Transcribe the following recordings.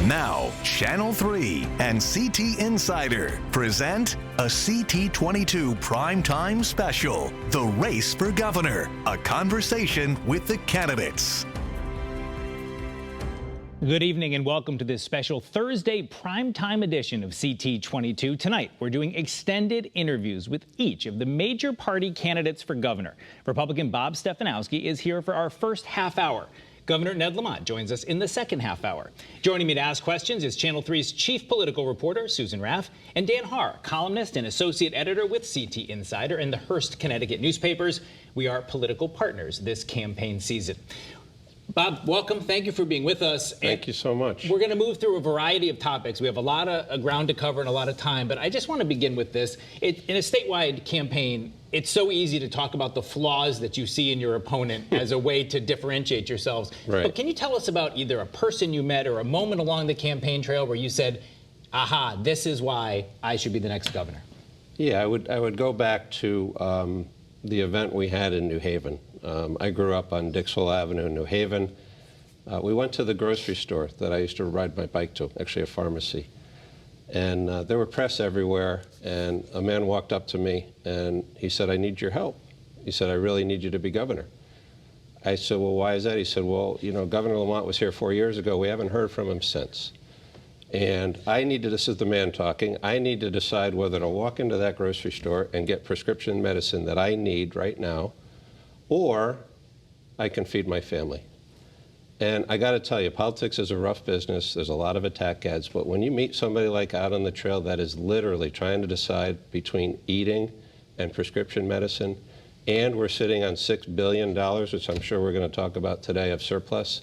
Now, Channel 3 and CT Insider present a CT22 primetime special, The Race for Governor, a conversation with the candidates. Good evening and welcome to this special Thursday primetime edition of CT22. Tonight, we're doing extended interviews with each of the major party candidates for governor. Republican Bob Stefanowski is here for our first half hour. Governor Ned Lamont joins us in the second half hour. Joining me to ask questions is Channel 3's chief political reporter, Susan Raff, and Dan Haar, columnist and associate editor with CT Insider and the Hearst, Connecticut newspapers. We are political partners this campaign season. Bob, welcome. Thank you for being with us. Thank you so much. We're going to move through a variety of topics. We have a lot of ground to cover and a lot of time, but I just want to begin with this. In a statewide campaign, it's so easy to talk about the flaws that you see in your opponent as a way to differentiate yourselves. Right. But can you tell us about either a person you met or a moment along the campaign trail where you said, aha, this is why I should be the next governor? Yeah, I would go back to the event we had in New Haven. I grew up on Dixwell Avenue in New Haven. We went to the grocery store that I used to ride my bike to, actually a pharmacy. And there were press everywhere, and a man walked up to me and he said, I need your help. He said, I really need you to be governor. I said, well, why is that? He said, well, you know, Governor Lamont was here 4 years ago. We haven't heard from him since. And I need to, this is the man talking, I need to decide whether to walk into that grocery store and get prescription medicine that I need right now, or I can feed my family. And I got to tell you, politics is a rough business. There's a lot of attack ads, but when you meet somebody like out on the trail that is literally trying to decide between eating and prescription medicine, and we're sitting on $6 billion, which I'm sure we're going to talk about today, of surplus,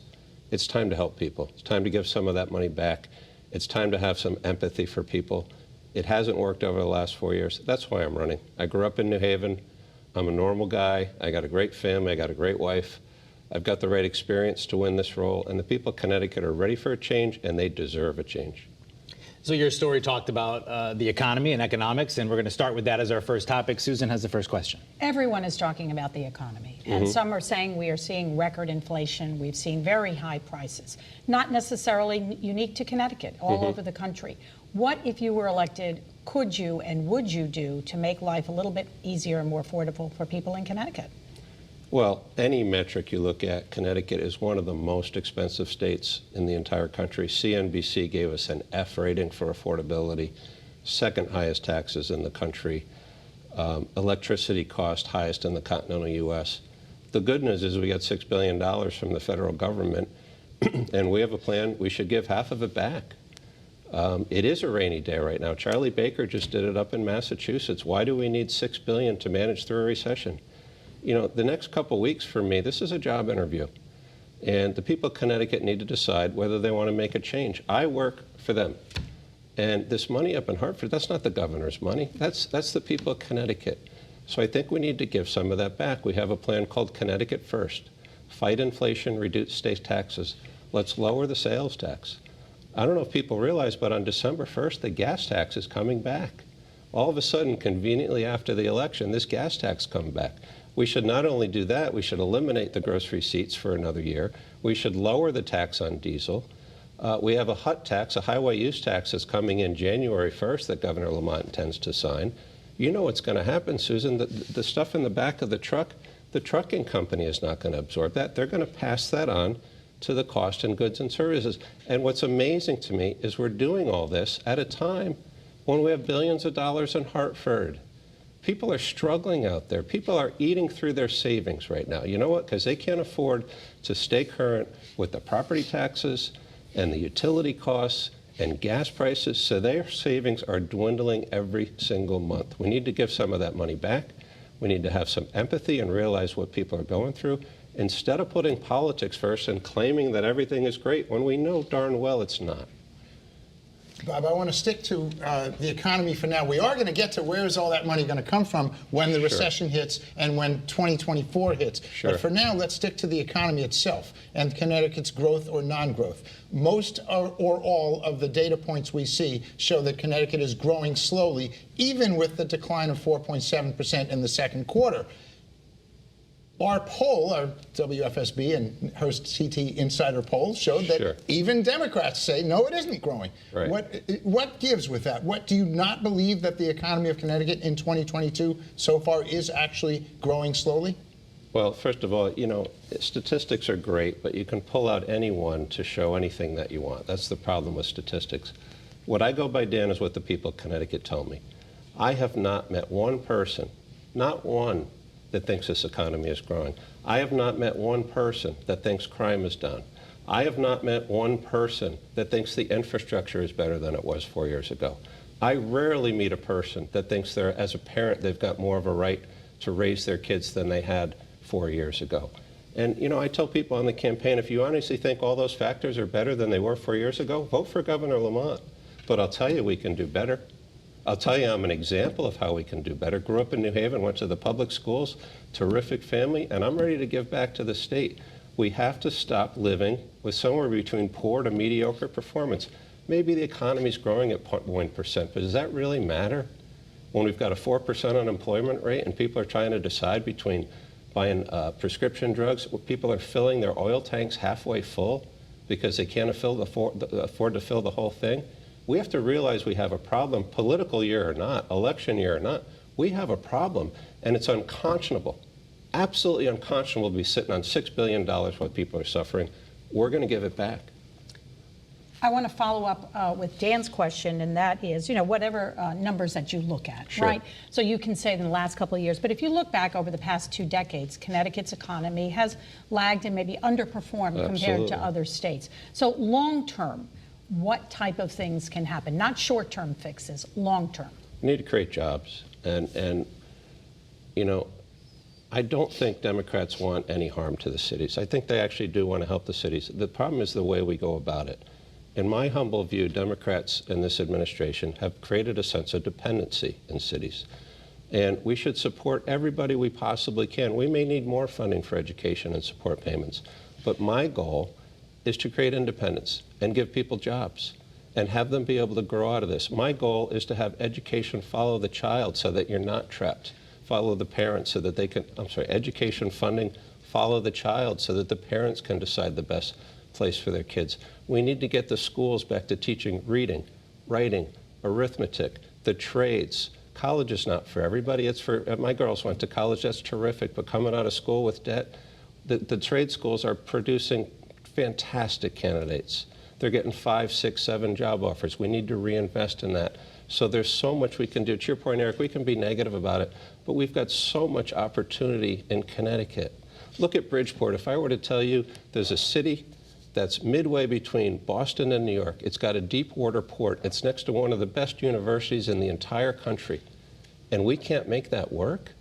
it's time to help people. It's time to give some of that money back. It's time to have some empathy for people. It hasn't worked over the last 4 years. That's why I'm running. I grew up in New Haven. I'm a normal guy. I got a great family. I got a great wife. I've got the right experience to win this role, and the people of Connecticut are ready for a change, and they deserve a change. So your story talked about the economy and economics, and we're going to start with that as our first topic. Susan has the first question. Everyone is talking about the economy, and some are saying we are seeing record inflation. We've seen very high prices, not necessarily unique to Connecticut, all over the country. What, if you were elected, could you and would you do to make life a little bit easier and more affordable for people in Connecticut? Well, any metric you look at, Connecticut is one of the most expensive states in the entire country. CNBC gave us an F rating for affordability, second highest taxes in the country, electricity cost highest in the continental U.S. The good news is we got $6 billion from the federal government, and we have a plan. We should give half of it back. It is a rainy day right now. Charlie Baker just did it up in Massachusetts. Why do we need $6 billion to manage through a recession? You know, the next couple weeks for me, this is a job interview. And the people of Connecticut need to decide whether they want to make a change. I work for them. And this money up in Hartford, that's not the governor's money. That's the people of Connecticut. So I think we need to give some of that back. We have a plan called Connecticut First. Fight inflation, reduce state taxes. Let's lower the sales tax. I don't know if people realize, but on December 1st, the gas tax is coming back. All of a sudden, conveniently after the election, this gas tax comes back. We should not only do that, we should eliminate the grocery receipts for another year. We should lower the tax on diesel. We have a HUT tax, a highway use tax, that's coming in January 1st that Governor Lamont intends to sign. You know what's going to happen, Susan. The stuff in the back of the truck, the trucking company is not going to absorb that. They're going to pass that on to the cost in goods and services. And what's amazing to me is we're doing all this at a time when we have billions of dollars in Hartford. People are struggling out there. People are eating through their savings right now. You know what? Because they can't afford to stay current with the property taxes and the utility costs and gas prices, so their savings are dwindling every single month. We need to give some of that money back. We need to have some empathy and realize what people are going through, instead of putting politics first and claiming that everything is great when we know darn well it's not. Bob, I want to stick to the economy for now. We are going to get to where is all that money going to come from when the recession hits and when 2024 hits. But for now, let's stick to the economy itself and Connecticut's growth or non-growth. Most or all of the data points we see show that Connecticut is growing slowly, even with the decline of 4.7% in the second quarter. Our poll, our WFSB and Hearst CT Insider poll, showed that even Democrats say, no, it isn't growing. Right. What gives with that? What do you not believe that the economy of Connecticut in 2022 so far is actually growing slowly? Well, first of all, you know, statistics are great, but you can pull out anyone to show anything that you want. That's the problem with statistics. What I go by, Dan, is what the people of Connecticut tell me. I have not met one person, not one, that thinks this economy is growing. I have not met one person that thinks crime is down. I have not met one person that thinks the infrastructure is better than it was 4 years ago. I rarely meet a person that thinks they're, as a parent, they've got more of a right to raise their kids than they had 4 years ago. And, you know, I tell people on the campaign, if you honestly think all those factors are better than they were 4 years ago, vote for Governor Lamont. But I'll tell you, we can do better. I'll tell you, I'm an example of how we can do better. Grew up in New Haven, went to the public schools, terrific family, and I'm ready to give back to the state. We have to stop living with somewhere between poor to mediocre performance. Maybe the economy's growing at 0.1%, but does that really matter? When we've got a 4% unemployment rate and people are trying to decide between buying prescription drugs, people are filling their oil tanks halfway full because they can't afford to fill the whole thing. We have to realize we have a problem, political year or not, election year or not. We have a problem, and it's unconscionable, absolutely unconscionable to be sitting on $6 billion while people are suffering. We're going to give it back. I want to follow up with Dan's question, and that is, you know, whatever numbers that you look at, right? So you can say in the last couple of years, but if you look back over the past 2 decades, Connecticut's economy has lagged and maybe underperformed compared to other states. So long term, what type of things can happen? Not short-term fixes, long-term. We need to create jobs. And you know, I don't think Democrats want any harm to the cities. I think they actually do want to help the cities. The problem is the way we go about it. In my humble view, Democrats in this administration have created a sense of dependency in cities. And we should support everybody we possibly can. We may need more funding for education and support payments. But my goal is to create independence and give people jobs and have them be able to grow out of this. My goal is to have education follow the child so that you're not trapped. Follow the parents so that they can, education funding follow the child so that the parents can decide the best place for their kids. We need to get the schools back to teaching reading, writing, arithmetic, the trades. College is not for everybody. It's for, my girls went to college, that's terrific, but coming out of school with debt, the trade schools are producing fantastic candidates. They're getting 5, 6, 7 job offers. We need to reinvest in that. So there's so much we can do. To your point, Eric, we can be negative about it, but we've got so much opportunity in Connecticut. Look at Bridgeport. If I were to tell you there's a city that's midway between Boston and New York, it's got a deep water port, it's next to one of the best universities in the entire country, and we can't make that work?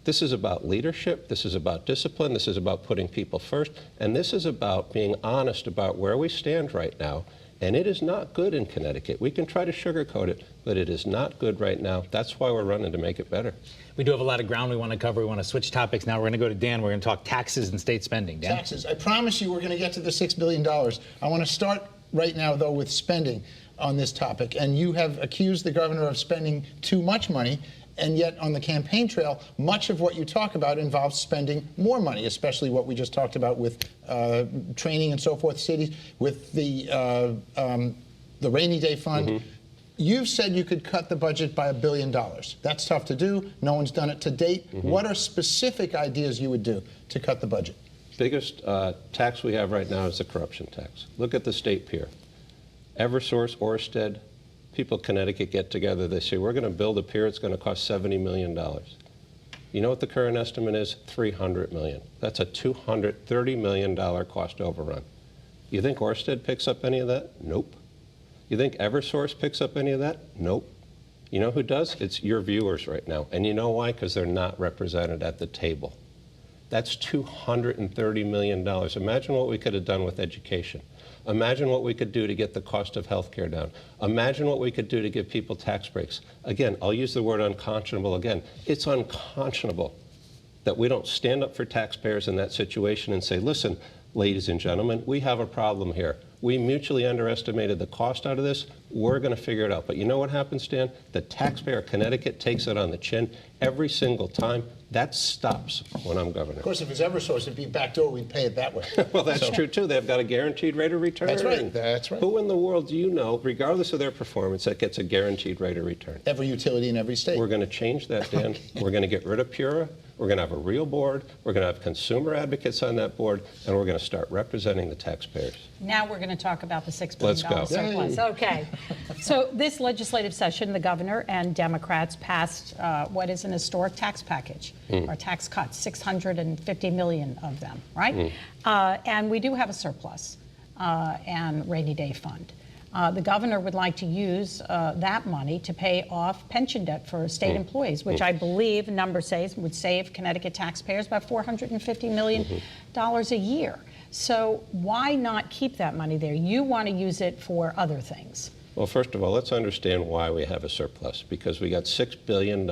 This is about leadership, this is about discipline, this is about putting people first, and this is about being honest about where we stand right now. And it is not good in Connecticut. We can try to sugarcoat it, but it is not good right now. That's why we're running to make it better. We do have a lot of ground we want to cover. We want to switch topics now. We're going to go to Dan. We're going to talk taxes and state spending. Dan? Taxes. I promise you we're going to get to the $6 billion. I want to start right now, though, with spending on this topic. And you have accused the governor of spending too much money. And yet, on the campaign trail, much of what you talk about involves spending more money, especially what we just talked about with training and so forth, cities, with the rainy day fund. Mm-hmm. You've said you could cut the budget by $1 billion. That's tough to do. No one's done it to date. Mm-hmm. What are specific ideas you would do to cut the budget? Biggest tax we have right now is the corruption tax. Look at the state pier. Eversource, Orsted, people in Connecticut get together, they say, we're going to build a pier, it's going to cost $70 million. You know what the current estimate is? $300 million. That's a $230 million cost overrun. You think Orsted picks up any of that? Nope. You think Eversource picks up any of that? Nope. You know who does? It's your viewers right now. And you know why? Because they're not represented at the table. That's $230 million. Imagine what we could have done with education. Imagine what we could do to get the cost of health care down. Imagine what we could do to give people tax breaks. Again, I'll use the word unconscionable again. It's unconscionable that we don't stand up for taxpayers in that situation and say, listen, ladies and gentlemen, we have a problem here. We mutually underestimated the cost out of this. We're going to figure it out. But you know what happens, Dan? The taxpayer of Connecticut takes it on the chin every single time. That stops when I'm governor. Of course, if it's EverSource, it'd be backdoor, we'd pay it that way. Well, that's true, too. They've got a guaranteed rate of return. That's right. That's right. Who in the world do you know, regardless of their performance, that gets a guaranteed rate of return? Every utility in every state. We're going to change that, Dan. We're going to get rid of PURA. We're going to have a real board. We're going to have consumer advocates on that board, and we're going to start representing the taxpayers. Now we're going to talk about the $6 billion Let's go. surplus. Okay. So this legislative session, the governor and Democrats passed what is an historic tax package, or tax cuts, $650 million of them, right? And we do have a surplus and rainy day fund. The governor would like to use that money to pay off pension debt for state employees, which I believe, number says, would save Connecticut taxpayers about $450 million a year. So why not keep that money there? You want to use it for other things. Well, first of all, let's understand why we have a surplus, because we got $6 billion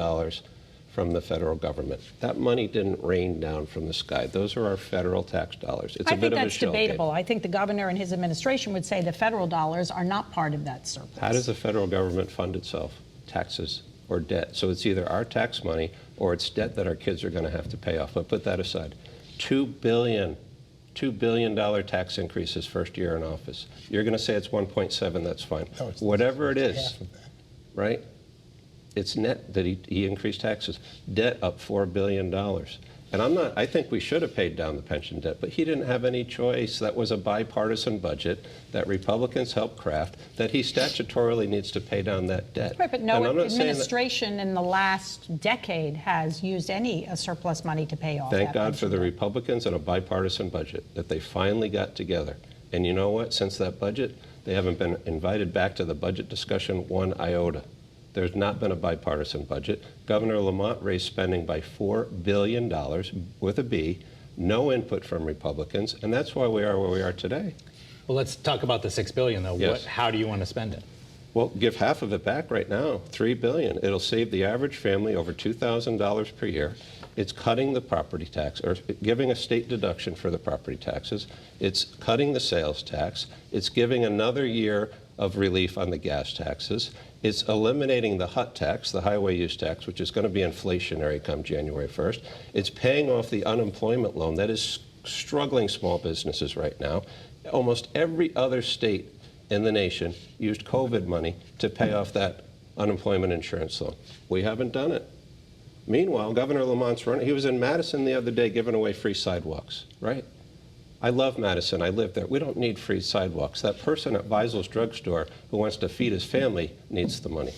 from the federal government. That money didn't rain down from the sky. Those are our federal tax dollars. It's a bit of a shell game. I think that's debatable. I think the governor and his administration would say the federal dollars are not part of that surplus. How does the federal government fund itself? Taxes or debt. So it's either our tax money or it's debt that our kids are going to have to pay off. But put that aside. $2 billion tax increase his first year in office. You're going to say it's 1.7, that's fine. No, it's whatever it is, half of that. right? It's net that he increased taxes. Debt up $4 billion. And I think we should have paid down the pension debt, but he didn't have any choice. That was a bipartisan budget that Republicans helped craft, that he statutorily needs to pay down that debt. Right, but no administration in the last decade has used any surplus money to pay off that. Thank God for the Republicans and a bipartisan budget, that they finally got together. And you know what? Since that budget, they haven't been invited back to the budget discussion one iota. There's not been a bipartisan budget. Governor Lamont raised spending by $4 billion with a B, no input from Republicans, and that's why we are where we are today. Well, let's talk about the $6 billion, though. Yes. How do you want to spend it? Well, give half of it back right now, $3 billion. It'll save the average family over $2,000 per year. It's cutting the property tax, or giving a state deduction for the property taxes. It's cutting the sales tax. It's giving another year of relief on the gas taxes. It's eliminating the HUT tax, the highway use tax, which is going to be inflationary come January 1st. It's paying off the unemployment loan that is struggling small businesses right now. Almost every other state in the nation used COVID money to pay off that unemployment insurance loan. We haven't done it. Meanwhile, Governor Lamont's running. He was in Madison the other day giving away free sidewalks, right? I love Madison. I live there. We don't need free sidewalks. That person at Weisel's drugstore who wants to feed his family needs the money.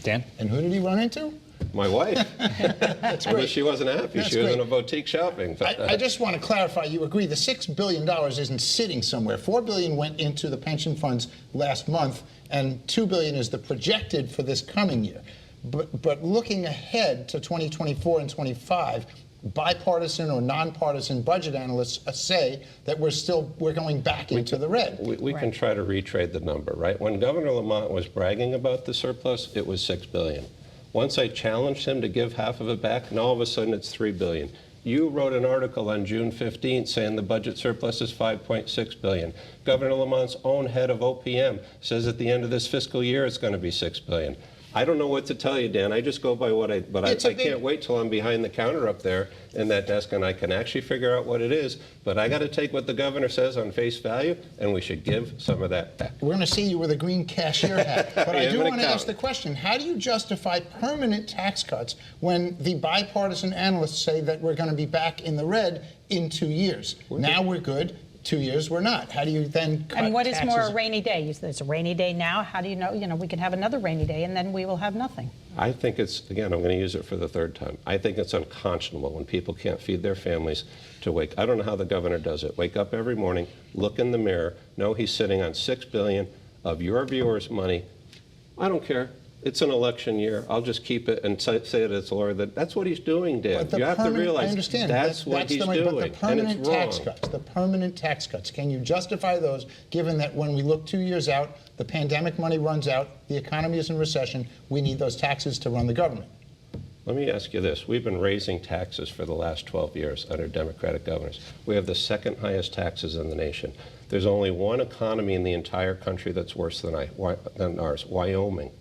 Dan? And who did he run into? My wife. That's great. I wish she wasn't happy. That's she was great. in a boutique shopping. I just want to clarify, you agree the $6 billion isn't sitting somewhere. $4 billion went into the pension funds last month, and $2 billion is the projected for this coming year. But looking ahead to 2024 and 25, bipartisan or nonpartisan budget analysts say that we're going back into the red. We can try to retrade the number, right? When Governor Lamont was bragging about the surplus, it was $6 billion. Once I challenged him to give half of it back, and all of a sudden it's $3 billion. You wrote an article on June 15th saying the budget surplus is $5.6 billion. Governor Lamont's own head of OPM says at the end of this fiscal year it's going to be $6 billion. I don't know what to tell you, Dan. I just go by what I can't wait till I'm behind the counter up there in that desk and I can actually figure out what it is. But I got to take what the governor says on face value, and we should give some of that back. We're going to see you with a green cashier hat. But I do want to ask the question, how do you justify permanent tax cuts when the bipartisan analysts say that we're going to be back in the red in 2 years? Now we're good. 2 years, we're not. How do you then cut And what is taxes? more a rainy day? There's a rainy day now. How do you know? We can have another rainy day, and then we will have nothing. I think it's, again, I'm going to use it for the third time. I think it's unconscionable when people can't feed their families to wake. I don't know how the governor does it. Wake up every morning, look in the mirror, know he's sitting on $6 billion of your viewers' money. I don't care. It's an election year. I'll just keep it and say that it's Laura. That's what he's doing, Dan. You have to realize that's what he's doing, but the permanent and it's tax wrong. cuts, the permanent tax cuts, can you justify those given that when we look 2 years out, the pandemic money runs out, the economy is in recession, we need those taxes to run the government? Let me ask you this. We've been raising taxes for the last 12 years under Democratic governors. We have the second highest taxes in the nation. There's only one economy in the entire country that's worse than ours, Wyoming.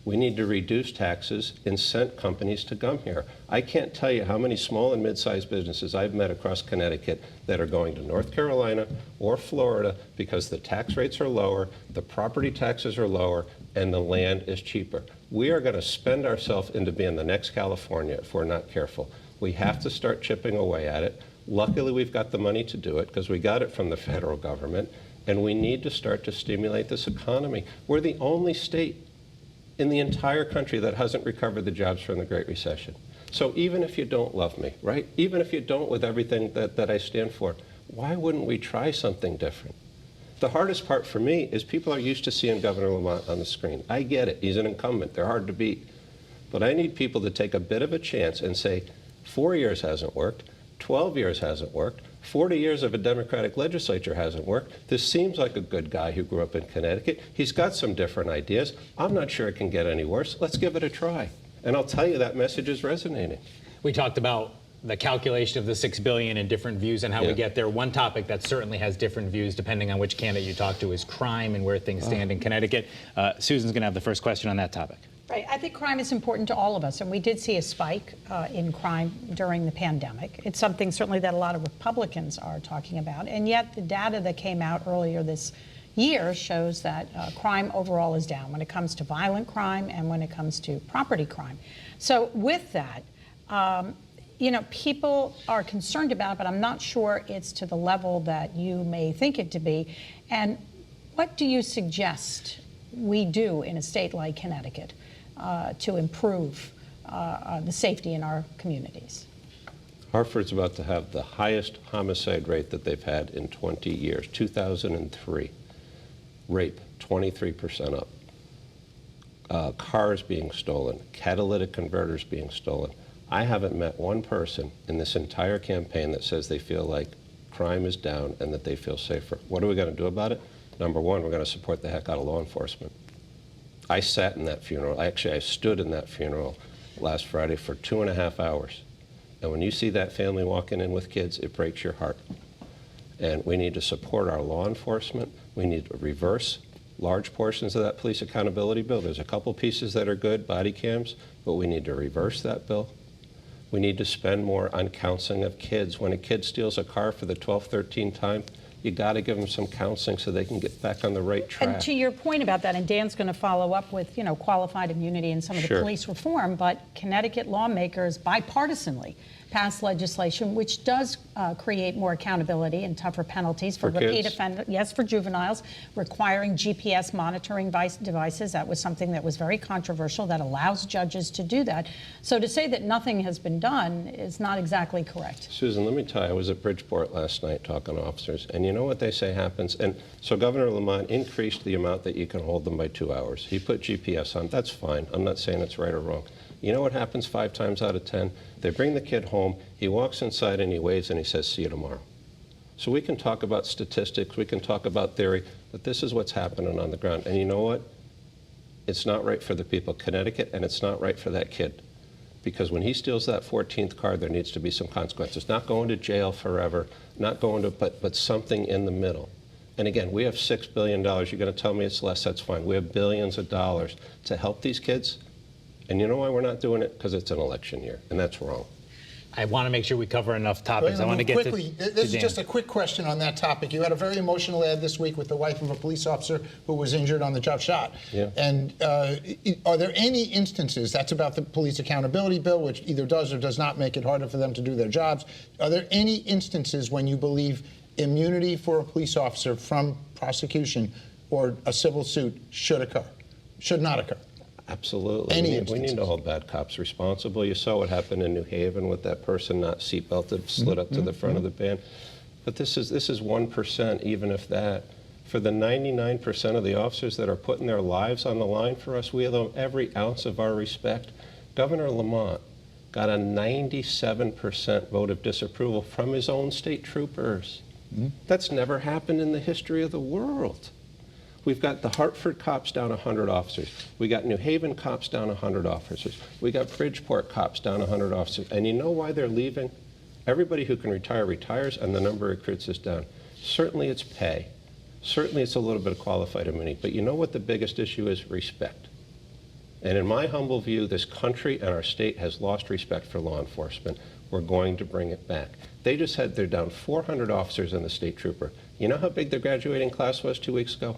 We need to reduce taxes, incent companies to come here. I can't tell you how many small and mid-sized businesses I've met across Connecticut that are going to North Carolina or Florida because the tax rates are lower, the property taxes are lower, and the land is cheaper. We are going to spend ourselves into being the next California if we're not careful. We have to start chipping away at it. Luckily, we've got the money to do it because we got it from the federal government, and we need to start to stimulate this economy. We're the only state in the entire country that hasn't recovered the jobs from the Great Recession. So even if you don't love me, right? Even if you don't with everything that I stand for, why wouldn't we try something different? The hardest part for me is people are used to seeing Governor Lamont on the screen. I get it, he's an incumbent, they're hard to beat. But I need people to take a bit of a chance and say, 4 years hasn't worked, 12 years hasn't worked, 40 years of a Democratic legislature hasn't worked. This seems like a good guy who grew up in Connecticut. He's got some different ideas. I'm not sure it can get any worse. Let's give it a try. And I'll tell you, that message is resonating. We talked about the calculation of the $6 billion and different views on how we get there. One topic that certainly has different views depending on which candidate you talk to is crime and where things stand in Connecticut. Susan's going to have the first question on that topic. Right. I think crime is important to all of us, and we did see a spike in crime during the pandemic. It's something certainly that a lot of Republicans are talking about, and yet the data that came out earlier this year shows that crime overall is down when it comes to violent crime and when it comes to property crime. So with that, people are concerned about it, but I'm not sure it's to the level that you may think it to be. And what do you suggest we do in a state like Connecticut to improve the safety in our communities? Hartford's about to have the highest homicide rate that they've had in 20 years, 2003. Rape, 23% up. Cars being stolen, catalytic converters being stolen. I haven't met one person in this entire campaign that says they feel like crime is down and that they feel safer. What are we going to do about it? Number one, we're going to support the heck out of law enforcement. I sat in that funeral. Actually, I stood in that funeral last Friday for 2.5 hours. And when you see that family walking in with kids, it breaks your heart. And we need to support our law enforcement. We need to reverse large portions of that police accountability bill. There's a couple pieces that are good, body cams, but we need to reverse that bill. We need to spend more on counseling of kids. When a kid steals a car for the 12th, 13th time, you got to give them some counseling so they can get back on the right track. And to your point about that, and Dan's going to follow up with, qualified immunity and some of the police reform, but Connecticut lawmakers bipartisanly passed legislation which does create more accountability and tougher penalties for repeat offenders. Yes, for juveniles, requiring GPS monitoring devices. That was something that was very controversial that allows judges to do that. So to say that nothing has been done is not exactly correct. Susan, let me tell you, I was at Bridgeport last night talking to officers, and you know what they say happens? And so Governor Lamont increased the amount that you can hold them by 2 hours. He put GPS on. That's fine. I'm not saying it's right or wrong. You know what happens 5 times out of 10? They bring the kid home, he walks inside and he waves and he says, see you tomorrow. So we can talk about statistics, we can talk about theory, but this is what's happening on the ground. And you know what? It's not right for the people of Connecticut, and it's not right for that kid. Because when he steals that 14th car, there needs to be some consequences. Not going to jail forever, not going to, but something in the middle. And again, we have $6 billion. You're going to tell me it's less, that's fine. We have billions of dollars to help these kids. And you know why we're not doing it? Because it's an election year, and that's wrong. I want to make sure we cover enough topics. I want to get quickly, this is Dan. just a quick question on that topic. You had a very emotional ad this week with the wife of a police officer who was injured on the job, shot. Yeah. And are there any instances, that's about the police accountability bill, which either does or does not make it harder for them to do their jobs. Are there any instances when you believe immunity for a police officer from prosecution or a civil suit should not occur? Absolutely. We need to hold bad cops responsible. You saw what happened in New Haven with that person not seatbelted, slid up to the front of the van. But this is 1%, even if that. For the 99% of the officers that are putting their lives on the line for us, we owe them every ounce of our respect. Governor Lamont got a 97% vote of disapproval from his own state troopers. That's never happened in the history of the world. We've got the Hartford cops down 100 officers. We got New Haven cops down 100 officers. We got Bridgeport cops down 100 officers. And you know why they're leaving? Everybody who can retire retires, and the number of recruits is down. Certainly it's pay. Certainly it's a little bit of qualified immunity. But you know what the biggest issue is? Respect. And in my humble view, this country and our state has lost respect for law enforcement. We're going to bring it back. They just said they're down 400 officers in the state trooper. You know how big their graduating class was 2 weeks ago?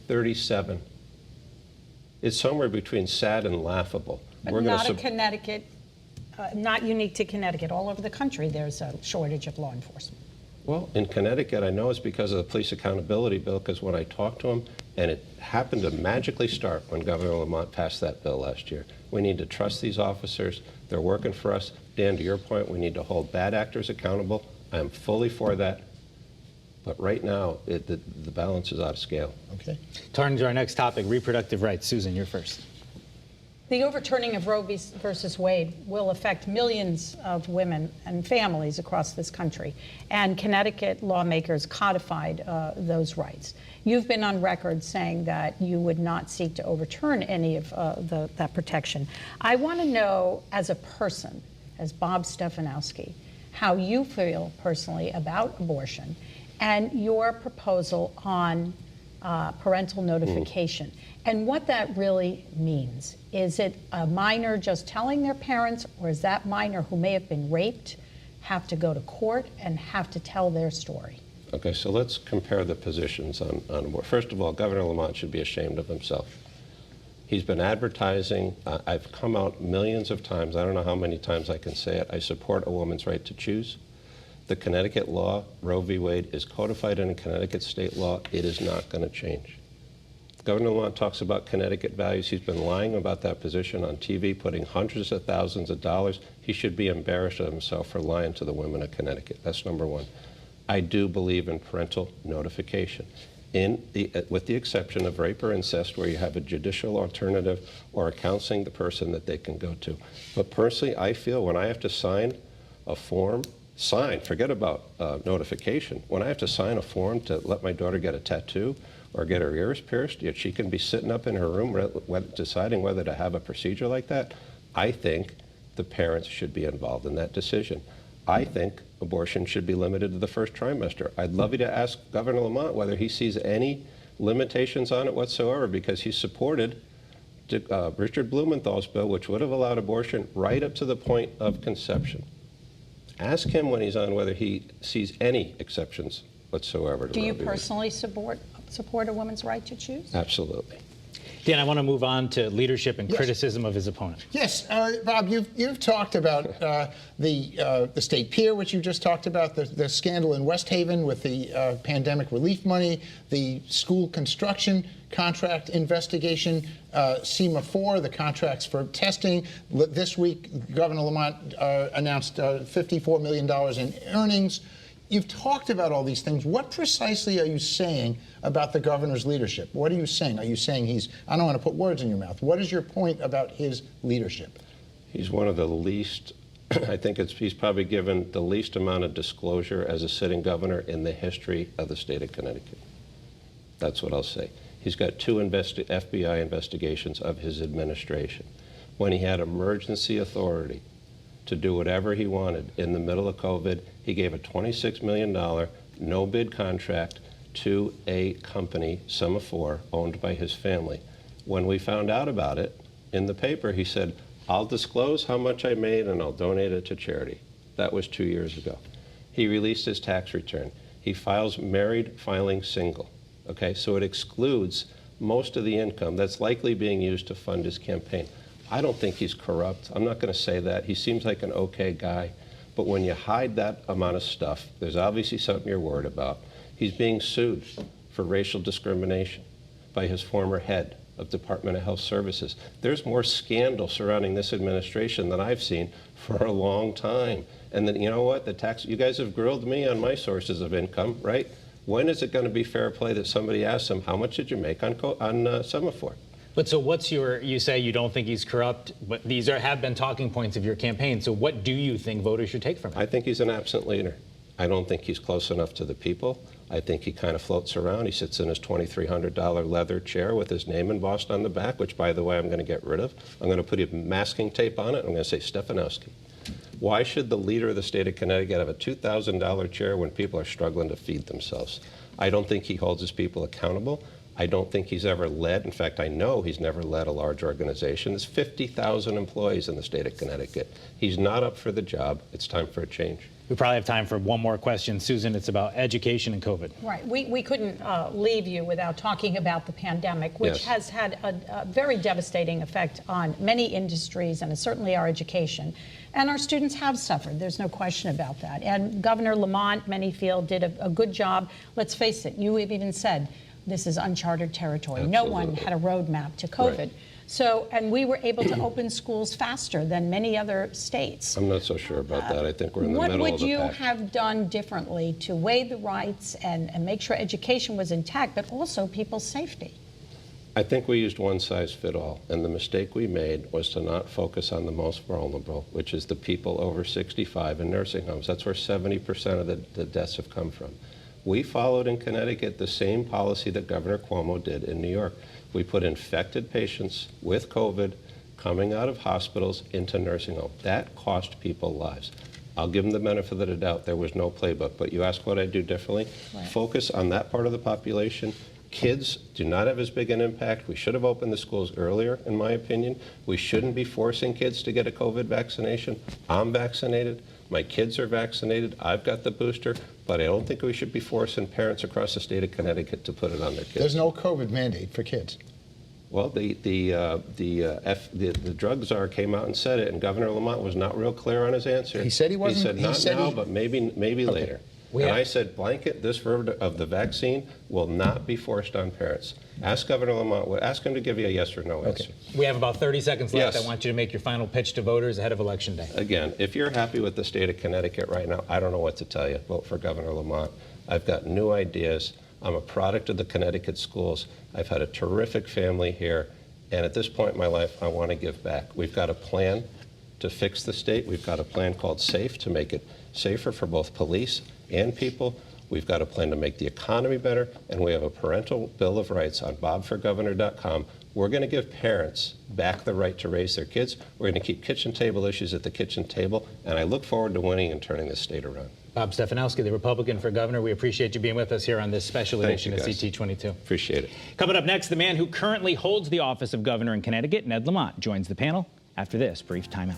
37. It's somewhere between sad and laughable. But not a Connecticut, not unique to Connecticut. All over the country, there's a shortage of law enforcement. Well, in Connecticut, I know it's because of the police accountability bill, because when I talked to them, and it happened to magically start when Governor Lamont passed that bill last year. We need to trust these officers. They're working for us. Dan, to your point, we need to hold bad actors accountable. I am fully for that. But right now, the balance is out of scale. Okay. Turning to our next topic, reproductive rights. Susan, you're first. The overturning of Roe versus Wade will affect millions of women and families across this country, and Connecticut lawmakers codified those rights. You've been on record saying that you would not seek to overturn any of that protection. I want to know, as a person, as Bob Stefanowski, how you feel personally about abortion and your proposal on parental notification. And what that really means. Is it a minor just telling their parents, or is that minor who may have been raped have to go to court and have to tell their story? Okay, so let's compare the positions on abortion. First of all, Governor Lamont should be ashamed of himself. He's been advertising. I've come out millions of times. I don't know how many times I can say it. I support a woman's right to choose. The Connecticut law, Roe v. Wade, is codified in Connecticut state law. It is not going to change. Governor Lamont talks about Connecticut values. He's been lying about that position on TV, putting hundreds of thousands of dollars. He should be embarrassed of himself for lying to the women of Connecticut. That's number one. I do believe in parental notification, with the exception of rape or incest, where you have a judicial alternative or counseling the person that they can go to. But personally, I feel when I have to sign a form, forget about notification. When I have to sign a form to let my daughter get a tattoo or get her ears pierced, yet she can be sitting up in her room deciding whether to have a procedure like that, I think the parents should be involved in that decision. I think abortion should be limited to the first trimester. I'd love you to ask Governor Lamont whether he sees any limitations on it whatsoever, because he supported Richard Blumenthal's bill, which would have allowed abortion right up to the point of conception. Ask him when he's on whether he sees any exceptions whatsoever. Do you personally support a woman's right to choose? Absolutely. Dan, I want to move on to leadership and criticism of his opponent. Yes, Bob, you've talked about the state pier, which you just talked about, the scandal in West Haven with the pandemic relief money, the school construction contract investigation, SEMA 4, the contracts for testing. This week, Governor Lamont announced $54 million in earnings. You've talked about all these things. What precisely are you saying about the governor's leadership? What are you saying? Are you saying I don't want to put words in your mouth. What is your point about his leadership? He's one of the least, I think he's probably given the least amount of disclosure as a sitting governor in the history of the state of Connecticut. That's what I'll say. He's got 2 FBI investigations of his administration. When he had emergency authority to do whatever he wanted in the middle of COVID, he gave a $26 million no-bid contract to a company, SEMA 4, owned by his family. When we found out about it in the paper, he said, I'll disclose how much I made and I'll donate it to charity. That was 2 years ago. He released his tax return. He files married filing single. Okay, so it excludes most of the income that's likely being used to fund his campaign. I don't think he's corrupt. I'm not going to say that. He seems like an okay guy. But when you hide that amount of stuff, there's obviously something you're worried about. He's being sued for racial discrimination by his former head of Department of Health Services. There's more scandal surrounding this administration than I've seen for a long time. And then, you know what? You guys have grilled me on my sources of income, right? When is it going to be fair play that somebody asks him, how much did you make on SEMA 4? But so you say you don't think he's corrupt, but these have been talking points of your campaign. So what do you think voters should take from him? I think he's an absent leader. I don't think he's close enough to the people. I think he kind of floats around. He sits in his $2,300 leather chair with his name embossed on the back, which, by the way, I'm going to get rid of. I'm going to put a masking tape on it. I'm going to say Stefanowski. Why should the leader of the state of Connecticut have a $2,000 chair when people are struggling to feed themselves? I don't think he holds his people accountable. I don't think he's ever led, in fact, I know he's never led a large organization. There's 50,000 employees in the state of Connecticut. He's not up for the job. It's time for a change. We probably have time for one more question. Susan, it's about education and COVID. Right. We couldn't leave you without talking about the pandemic, which has had a very devastating effect on many industries and certainly our education. And our students have suffered. There's no question about that. And Governor Lamont, many feel, did a good job. Let's face it, you have even said this is uncharted territory. Absolutely. No one had a roadmap to COVID. Right. So, and we were able to open schools faster than many other states. I'm not so sure about that. I think we're in the middle of the What pack. would you have done differently to weigh the rights and make sure education was intact, but also people's safety? I think we used one size fit all, and the mistake we made was to not focus on the most vulnerable, which is the people over 65 in nursing homes. That's where 70% of the deaths have come from. We followed in Connecticut the same policy that Governor Cuomo did in New York. We put infected patients with COVID coming out of hospitals into nursing homes. That cost people lives. I'll give them the benefit of the doubt. There was no playbook, but you ask what I'd do differently. Right. Focus on that part of the population. Kids do not have as big an impact. We should have opened the schools earlier, in my opinion. We shouldn't be forcing kids to get a COVID vaccination. I'm vaccinated. My kids are vaccinated. I've got the booster, but I don't think we should be forcing parents across the state of Connecticut to put it on their kids. There's no COVID mandate for kids. Well, the drug czar came out and said it, and Governor Lamont was not real clear on his answer. He said he wasn't. He said not now, but maybe okay. later. And I said, blanket this verb of the vaccine will not be forced on parents. Ask Governor Lamont, ask him to give you a yes or no answer. We have about 30 seconds left. Yes. I want you to make your final pitch to voters ahead of Election Day. Again, if you're happy with the state of Connecticut right now, I don't know what to tell you. Vote for Governor Lamont. I've got new ideas. I'm a product of the Connecticut schools. I've had a terrific family here. And at this point in my life, I want to give back. We've got a plan to fix the state. We've got a plan called SAFE to make it safer for both police and people. We've got a plan to make the economy better, and we have a parental bill of rights on bobforgovernor.com. We're going to give parents back the right to raise their kids. We're going to keep kitchen table issues at the kitchen table, and I look forward to winning and turning this state around. Bob Stefanowski, the Republican for governor. We appreciate you being with us here on this special edition of CT 22. Appreciate it. Coming up next, the man who currently holds the office of governor in Connecticut, Ned Lamont, joins the panel after this brief timeout.